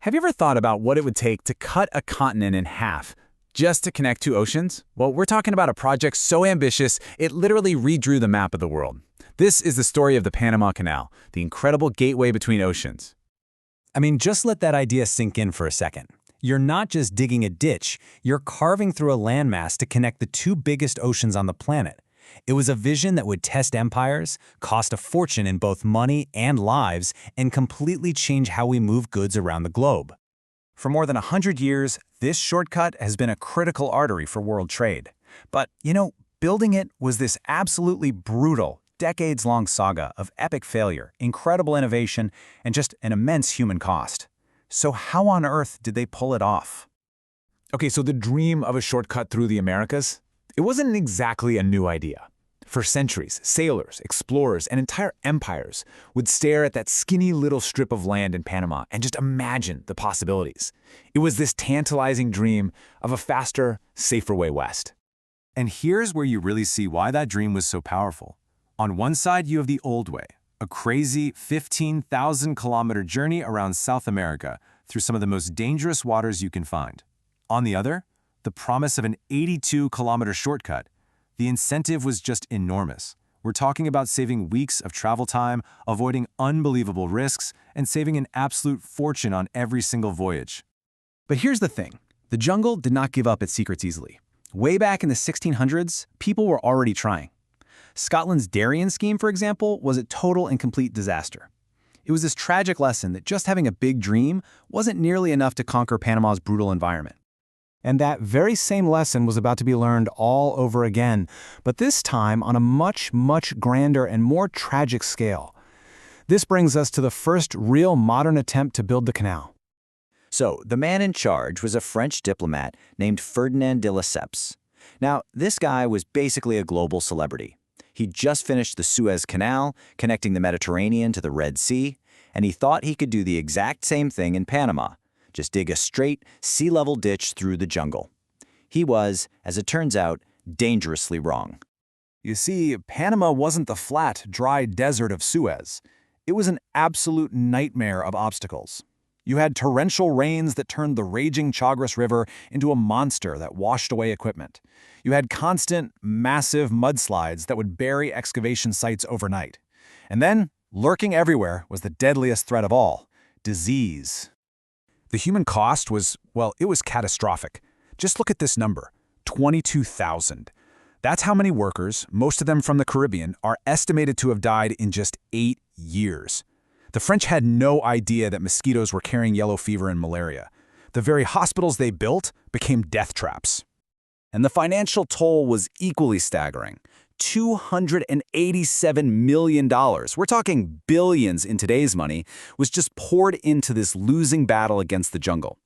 Have you ever thought about what it would take to cut a continent in half just to connect two oceans? Well, we're talking about a project so ambitious, it literally redrew the map of the world. This is the story of the Panama Canal, the incredible gateway between oceans. I mean, just let that idea sink in for a second. You're not just digging a ditch, you're carving through a landmass to connect the two biggest oceans on the planet. It was a vision that would test empires, cost a fortune in both money and lives, and completely change how we move goods around the globe. For more than 100 years, this shortcut has been a critical artery for world trade. But, building it was this absolutely brutal, decades-long saga of epic failure, incredible innovation, and just an immense human cost. So how on earth did they pull it off? Okay, so the dream of a shortcut through the Americas? It wasn't exactly a new idea. For centuries, sailors, explorers, and entire empires would stare at that skinny little strip of land in Panama and just imagine the possibilities. It was this tantalizing dream of a faster, safer way west. And here's where you really see why that dream was so powerful. On one side, you have the old way, a crazy 15,000-kilometer journey around South America through some of the most dangerous waters you can find. On the other, the promise of an 82-kilometer shortcut. The incentive was just enormous. We're talking about saving weeks of travel time, avoiding unbelievable risks, and saving an absolute fortune on every single voyage. But here's the thing. The jungle did not give up its secrets easily. Way back in the 1600s, people were already trying. Scotland's Darien scheme, for example, was a total and complete disaster. It was this tragic lesson that just having a big dream wasn't nearly enough to conquer Panama's brutal environment. And that very same lesson was about to be learned all over again, but this time on a much, much grander and more tragic scale. This brings us to the first real modern attempt to build the canal. So, the man in charge was a French diplomat named Ferdinand de Lesseps. Now, this guy was basically a global celebrity. He just finished the Suez Canal, connecting the Mediterranean to the Red Sea, and he thought he could do the exact same thing in Panama. Just dig a straight, sea-level ditch through the jungle. He was, as it turns out, dangerously wrong. You see, Panama wasn't the flat, dry desert of Suez. It was an absolute nightmare of obstacles. You had torrential rains that turned the raging Chagres River into a monster that washed away equipment. You had constant, massive mudslides that would bury excavation sites overnight. And then, lurking everywhere was the deadliest threat of all, disease. The human cost was, well, it was catastrophic. Just look at this number, 22,000. That's how many workers, most of them from the Caribbean, are estimated to have died in just 8 years. The French had no idea that mosquitoes were carrying yellow fever and malaria. The very hospitals they built became death traps. And the financial toll was equally staggering. $287 million, we're talking billions in today's money, was just poured into this losing battle against the jungle.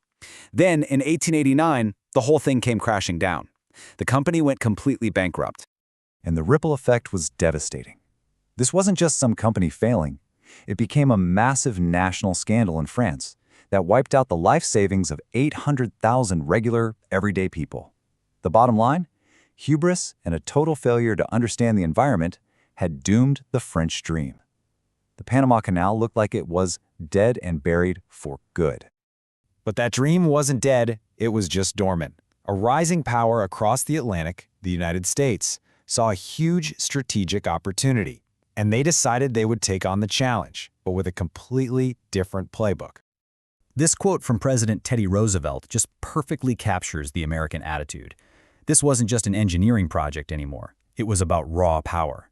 Then, in 1889, the whole thing came crashing down. The company went completely bankrupt. And the ripple effect was devastating. This wasn't just some company failing. It became a massive national scandal in France that wiped out the life savings of 800,000 regular, everyday people. The bottom line? Hubris and a total failure to understand the environment had doomed the French dream. The Panama Canal looked like it was dead and buried for good. But that dream wasn't dead, it was just dormant. A rising power across the Atlantic, the United States, saw a huge strategic opportunity, and they decided they would take on the challenge, but with a completely different playbook. This quote from President Teddy Roosevelt just perfectly captures the American attitude. This wasn't just an engineering project anymore. It was about raw power.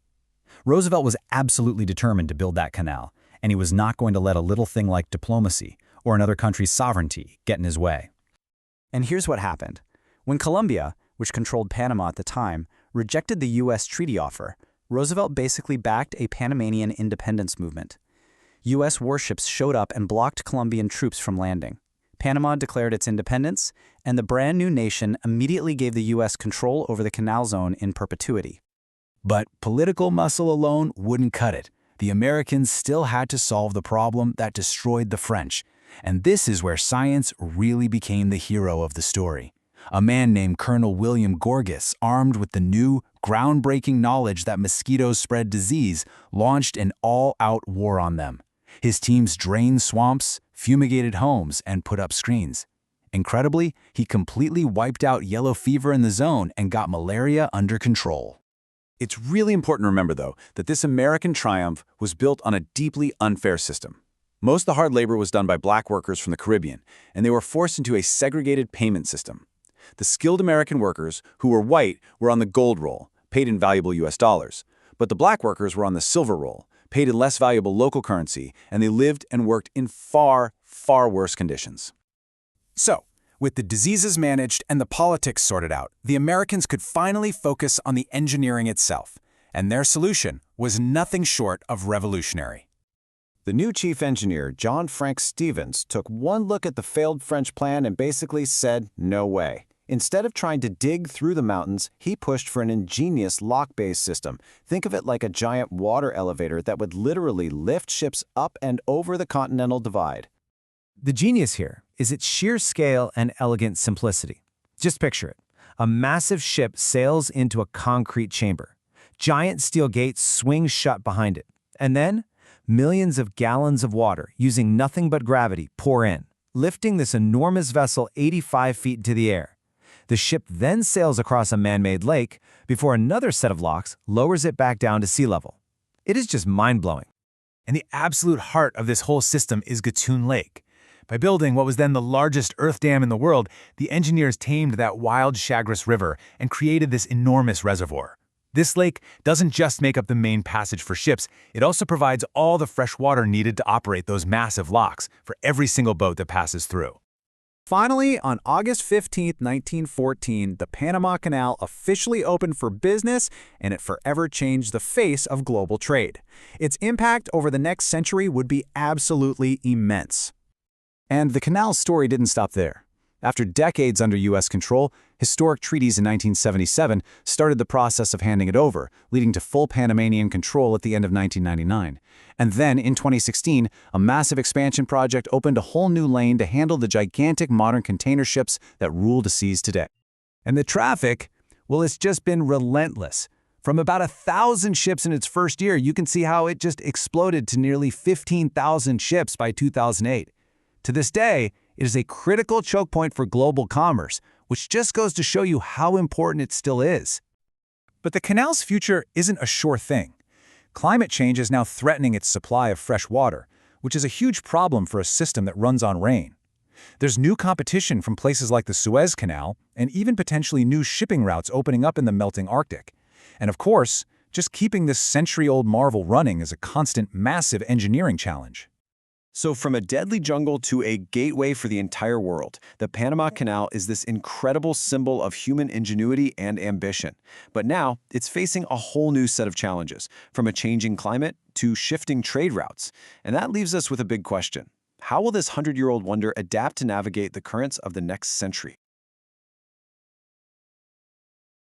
Roosevelt was absolutely determined to build that canal, and he was not going to let a little thing like diplomacy or another country's sovereignty get in his way. And here's what happened. When Colombia, which controlled Panama at the time, rejected the U.S. treaty offer, Roosevelt basically backed a Panamanian independence movement. U.S. warships showed up and blocked Colombian troops from landing. Panama declared its independence, and the brand new nation immediately gave the U.S. control over the canal zone in perpetuity. But political muscle alone wouldn't cut it. The Americans still had to solve the problem that destroyed the French. And this is where science really became the hero of the story. A man named Colonel William Gorgas, armed with the new, groundbreaking knowledge that mosquitoes spread disease, launched an all-out war on them. His teams drained swamps, fumigated homes, and put up screens. Incredibly, he completely wiped out yellow fever in the zone and got malaria under control. It's really important to remember, though, that this American triumph was built on a deeply unfair system. Most of the hard labor was done by black workers from the Caribbean, and they were forced into a segregated payment system. The skilled American workers, who were white, were on the gold roll, paid in valuable US dollars. But the black workers were on the silver roll, paid in less valuable local currency, and they lived and worked in far, far worse conditions. So, with the diseases managed and the politics sorted out, the Americans could finally focus on the engineering itself, and their solution was nothing short of revolutionary. The new chief engineer, John Frank Stevens, took one look at the failed French plan and basically said, no way. Instead of trying to dig through the mountains, he pushed for an ingenious lock-based system. Think of it like a giant water elevator that would literally lift ships up and over the Continental Divide. The genius here is its sheer scale and elegant simplicity. Just picture it. A massive ship sails into a concrete chamber. Giant steel gates swing shut behind it. And then, millions of gallons of water, using nothing but gravity, pour in, lifting this enormous vessel 85 feet into the air. The ship then sails across a man-made lake before another set of locks lowers it back down to sea level. It is just mind-blowing. And the absolute heart of this whole system is Gatun Lake. By building what was then the largest earth dam in the world, the engineers tamed that wild Chagres River and created this enormous reservoir. This lake doesn't just make up the main passage for ships, it also provides all the fresh water needed to operate those massive locks for every single boat that passes through. Finally, on August 15, 1914, the Panama Canal officially opened for business, and it forever changed the face of global trade. Its impact over the next century would be absolutely immense. And the canal's story didn't stop there. After decades under U.S. control, historic treaties in 1977 started the process of handing it over, leading to full Panamanian control at the end of 1999. And then, in 2016, a massive expansion project opened a whole new lane to handle the gigantic modern container ships that rule the seas today. And the traffic, well, it's just been relentless. From about 1,000 ships in its first year, you can see how it just exploded to nearly 15,000 ships by 2008. To this day, it is a critical choke point for global commerce, which just goes to show you how important it still is. But the canal's future isn't a sure thing. Climate change is now threatening its supply of fresh water, which is a huge problem for a system that runs on rain. There's new competition from places like the Suez Canal, and even potentially new shipping routes opening up in the melting Arctic. And of course, just keeping this century-old marvel running is a constant, massive engineering challenge. So from a deadly jungle to a gateway for the entire world, the Panama Canal is this incredible symbol of human ingenuity and ambition. But now, it's facing a whole new set of challenges, from a changing climate to shifting trade routes. And that leaves us with a big question. How will this 100-year-old wonder adapt to navigate the currents of the next century?